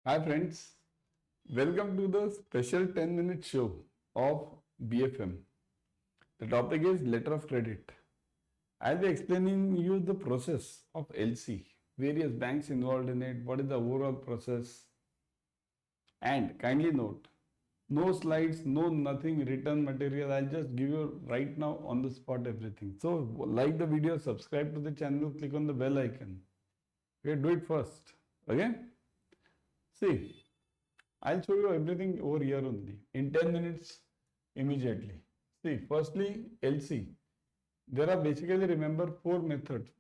Hi friends, welcome to the special 10-minute show of BFM. The topic is letter of credit. I'll be explaining you the process of LC, various banks involved in it, what is the overall process, and kindly note, no slides, no nothing written material. I'll just give you right now on the spot everything. So like the video, subscribe to the channel, click on the bell icon. Okay, do it first. Okay? See, I'll show you everything over here only in 10 minutes immediately. See, firstly, LC. There are basically, remember, four methods.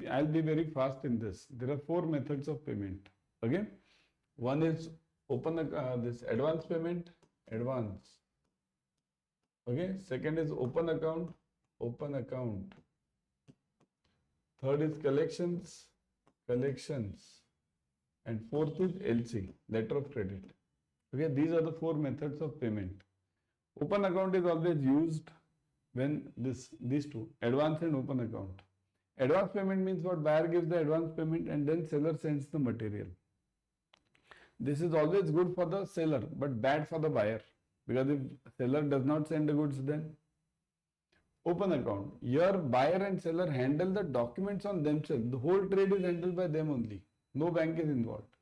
I'll be very fast in this. There are four methods of payment. Okay. One is this advance payment, advance. Okay. Second is open account, open account. Third is collections, collections. And fourth is LC, letter of credit. Okay, these are the four methods of payment. Open account is always used when these two, advance and open account. Advance payment means what? Buyer gives the advance payment and then seller sends the material. This is always good for the seller but bad for the buyer, because if seller does not send the goods, then open account. Here buyer and seller handle the documents on themselves. The whole trade is handled by them only. No bank is involved.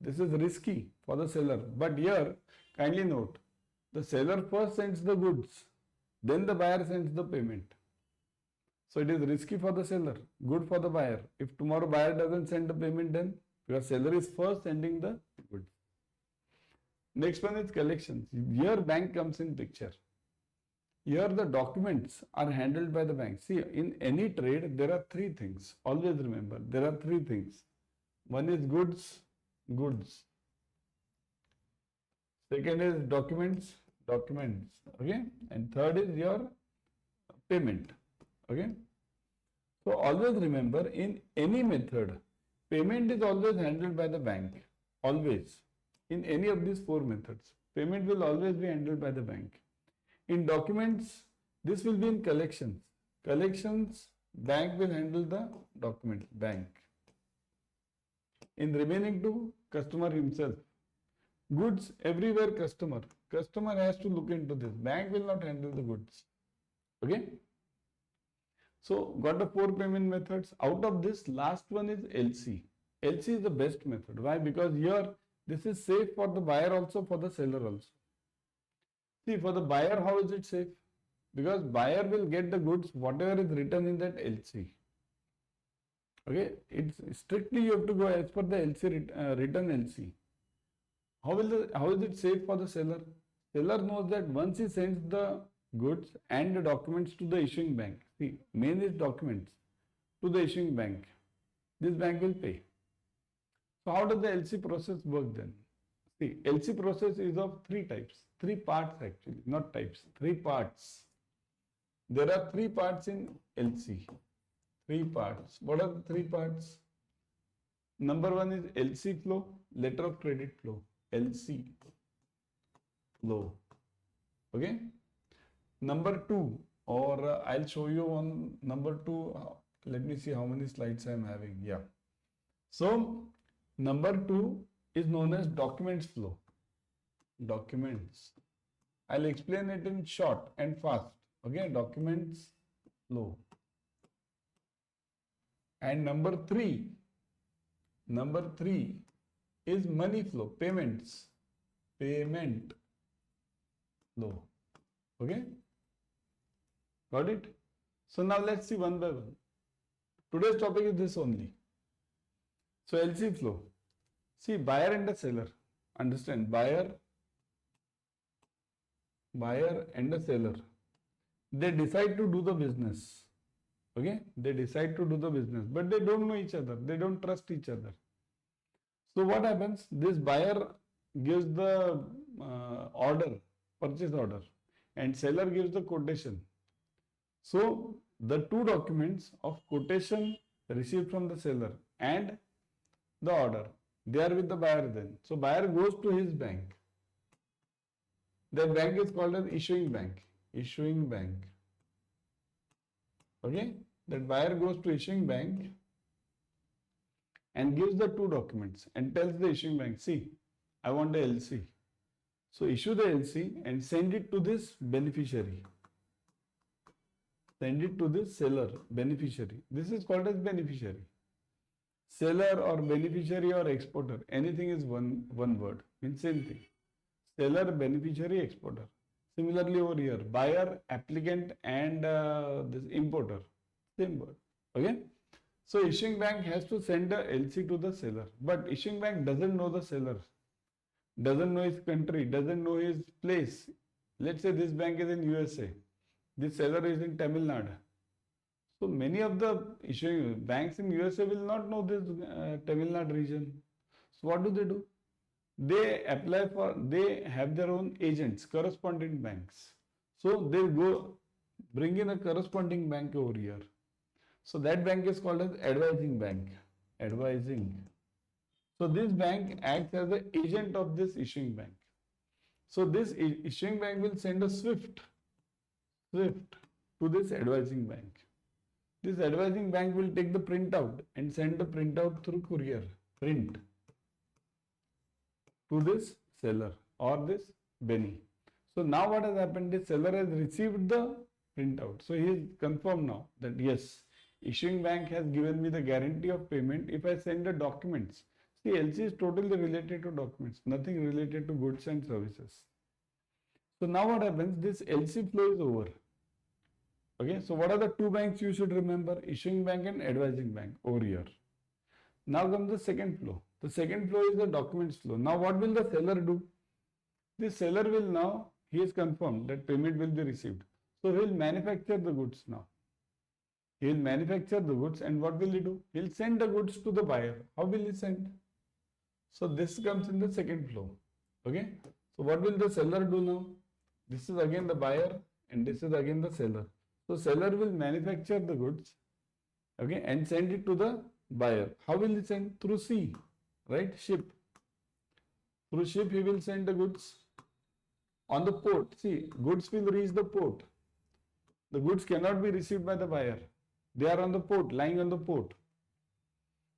This is risky for the seller. But here, kindly note, the seller first sends the goods, then the buyer sends the payment. So it is risky for the seller, good for the buyer. If tomorrow buyer doesn't send the payment, then because seller is first sending the goods. Next one is collections. Here bank comes in picture. Here the documents are handled by the bank. See, in any trade, there are three things. Always remember, there are three things. One is goods. Second is documents. Okay. And third is your payment. Okay. So always remember, in any method, payment is always handled by the bank. Always. In any of these four methods, payment will always be handled by the bank. In documents, this will be in collections. Collections, bank will handle the documents, bank. In remaining two, customer himself. Goods, everywhere customer. Customer has to look into this. Bank will not handle the goods. Okay. So, got the four payment methods. Out of this, last one is LC. LC is the best method. Why? Because here, this is safe for the buyer also, for the seller also. See, for the buyer, how is it safe? Because buyer will get the goods, whatever is written in that LC. Okay, it's strictly you have to go as per the LC written LC. How is it safe for the seller? Seller knows that once he sends the goods and the documents to the issuing bank, see, main is documents to the issuing bank. This bank will pay. So how does the LC process work then? See, LC process is of three types, three parts actually, not types, three parts. There are three parts in LC. Three parts. What are the three parts? Number one is LC flow, letter of credit flow. LC flow. Okay. Number two, or I'll show you on number two. Let me see how many slides I am having. Yeah. So, number two is known as documents flow. Documents. I'll explain it in short and fast. Okay. Documents flow. And number three is money flow, payments, payment flow. Okay, got it? So now let's see one by one. Today's topic is this only. So LC flow. See, buyer and the seller. Understand, buyer and the seller. They decide to do the business. Okay, they decide to do the business, but they don't know each other. They don't trust each other. So what happens? This buyer gives the purchase order, and seller gives the quotation. So the two documents of quotation received from the seller and the order, they are with the buyer then. So buyer goes to his bank. That bank is called as issuing bank. Issuing bank. Okay, that buyer goes to issuing bank and gives the two documents and tells the issuing bank, see, I want the LC. So issue the LC and send it to this beneficiary. Send it to this seller, beneficiary. This is called as beneficiary. Seller or beneficiary or exporter, anything is one word, means same thing. Seller, beneficiary, exporter. Similarly over here, buyer, applicant and this importer, same word. Okay. So issuing bank has to send a LC to the seller, but issuing bank doesn't know the seller, doesn't know his country, doesn't know his place. Let's say this bank is in USA, this seller is in Tamil Nadu. So many of the issuing banks in USA will not know this Tamil Nadu region. So what do? They apply for, they have their own agents, correspondent banks. So they go bring in a corresponding bank over here. So that bank is called as advising bank. Advising. So this bank acts as the agent of this issuing bank. So this issuing bank will send a SWIFT to this advising bank. This advising bank will take the printout and send the printout through courier, print, to this seller or this Benny. So now what has happened? The seller has received the printout. So he is confirmed now that yes, issuing bank has given me the guarantee of payment if I send the documents. See, LC is totally related to documents, nothing related to goods and services. So now what happens? This LC flow is over. Okay, so what are the two banks you should remember? Issuing bank and advising bank over here. Now comes the second flow. The second flow is the documents flow. Now what will the seller do? The seller will now, he is confirmed that payment will be received. So he will manufacture the goods now. He will manufacture the goods and what will he do? He will send the goods to the buyer. How will he send? So this comes in the second flow. Okay. So what will the seller do now? This is again the buyer and this is again the seller. So seller will manufacture the goods, okay, and send it to the buyer. How will he send? Through sea, right? Ship. Through ship he will send the goods. On the port, see, goods will reach the port. The goods cannot be received by the buyer. They are on the port, lying on the port.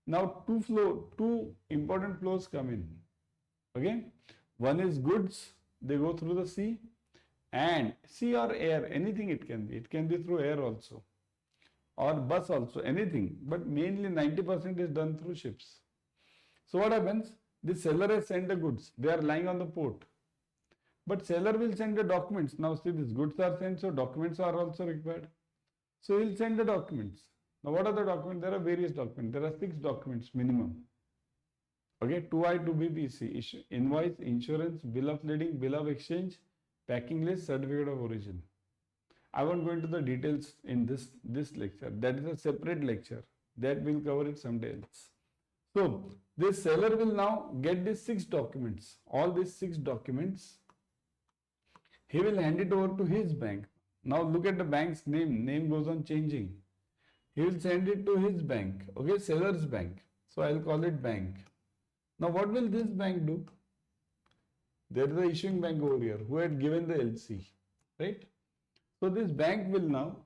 Now two important flows come in. Okay? One is goods, they go through the sea. And sea or air, anything it can be. It can be through air also. Or bus also, anything. But mainly 90% is done through ships. So what happens? The seller has sent the goods. They are lying on the port. But seller will send the documents. Now see, these goods are sent, so documents are also required. So he will send the documents. Now what are the documents? There are various documents. There are 6 documents minimum. Okay, 2I, 2B, PC. Invoice, insurance, bill of lading, bill of exchange, packing list, certificate of origin. I won't go into the details in this lecture. That is a separate lecture. That will cover it someday else. So this seller will now get these 6 documents. All these 6 documents, he will hand it over to his bank. Now look at the bank's name. Name goes on changing. He will send it to his bank. Okay, seller's bank. So I will call it bank. Now what will this bank do? There is the issuing bank over here who had given the LC, right? So this bank will now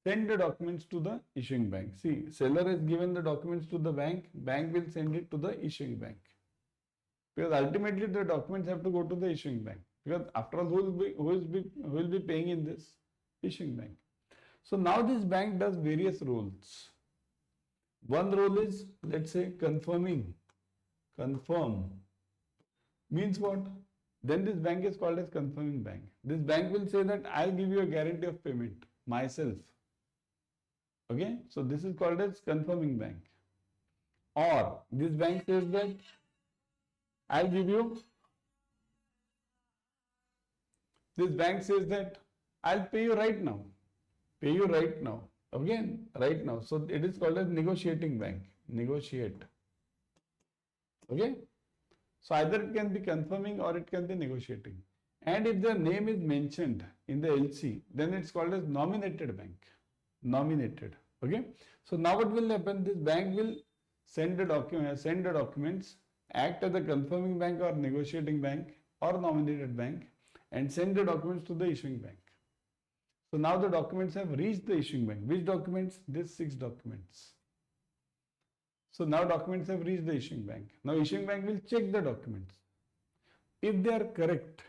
send the documents to the issuing bank. See, seller has given the documents to the bank. Bank will send it to the issuing bank. Because ultimately the documents have to go to the issuing bank. Because after all, who will be paying in this? Issuing bank. So now this bank does various roles. One role is, let's say, confirming. Confirm. Means what? Then this bank is called as confirming bank. This bank will say that I'll give you a guarantee of payment myself. Okay? So this is called as confirming bank. Or this bank says that I'll give you, this bank says that I'll pay you right now. Pay you right now. Again, right now. So it is called as negotiating bank. Negotiate. Okay? So either it can be confirming or it can be negotiating. And if the name is mentioned in the LC, then it's called as nominated bank. Nominated. Okay? So now what will happen? This bank will send the documents, act as a confirming bank or negotiating bank or nominated bank, and send the documents to the issuing bank. So now the documents have reached the issuing bank. Which documents? These 6 documents. So now documents have reached the issuing bank. Now issuing bank will check the documents. If they are correct,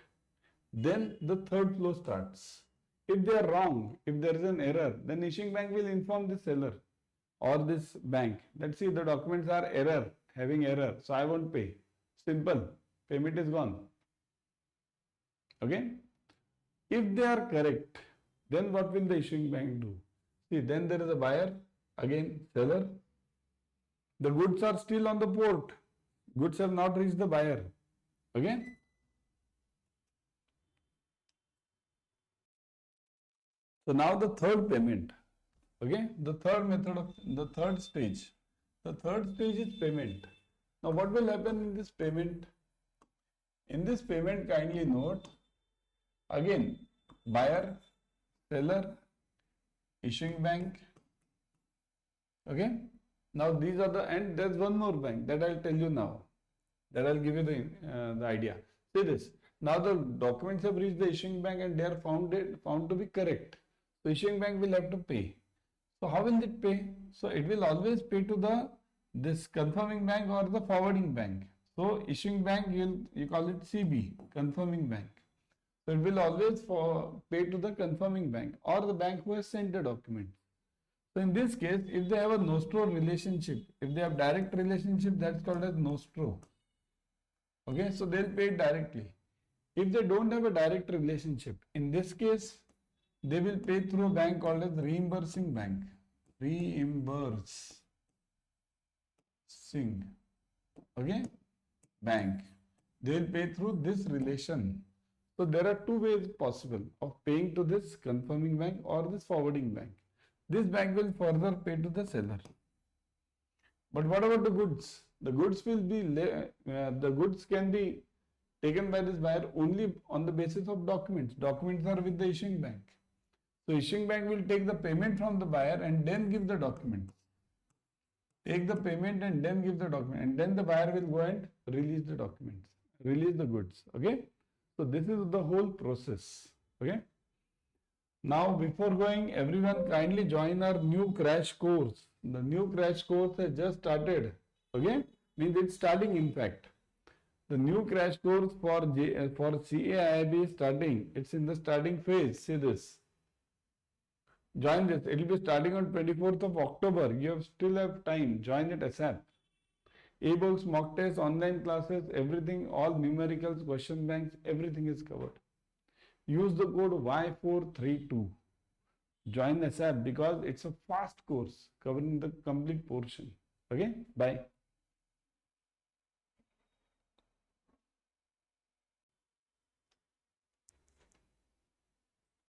then the third flow starts. If they are wrong, if there is an error, then issuing bank will inform the seller or this bank that see the documents are having error, so I won't pay. Simple, payment is gone. Okay. If they are correct, then what will the issuing bank do? See, then there is a buyer, again seller. The goods are still on the port. Goods have not reached the buyer. Okay. So now the third payment. Okay. The third stage. The third stage is payment. Now what will happen in this payment? In this payment, kindly note, again, buyer, seller, issuing bank. Okay. Now these are the, and there's one more bank that I'll tell you now. That I'll give you the idea. See this. Now the documents have reached the issuing bank and they are found to be correct. So issuing bank will have to pay. So how will it pay? So it will always pay to this confirming bank or the forwarding bank. So issuing bank, you call it CB, confirming bank. So it will always pay to the confirming bank or the bank who has sent the document. So in this case, if they have a nostro relationship, if they have direct relationship, that's called as nostro. Okay, so they'll pay it directly. If they don't have a direct relationship, in this case, they will pay through a bank called as reimbursing bank. Reimbursing, okay, bank. They will pay through this relation. So there are two ways possible of paying to this confirming bank or this forwarding bank. This bank will further pay to the seller. But what about the goods? The goods will be the goods can be taken by this buyer only on the basis of documents. Documents are with the issuing bank. So issuing bank will take the payment from the buyer and then give the documents. Take the payment and then give the document, and then the buyer will go and release the documents, release the goods. Okay. So this is the whole process. Okay. Now before going, everyone kindly join our new crash course. The new crash course has just started. Okay. Means it's starting in fact. The new crash course for CAIIB is starting. It's in the starting phase. See this. Join this. It will be starting on 24th of October. You still have time. Join it ASAP. E-books, mock tests, online classes, everything, all numericals, question banks, everything is covered. Use the code Y432. Join ASAP because it's a fast course covering the complete portion. Okay? Bye.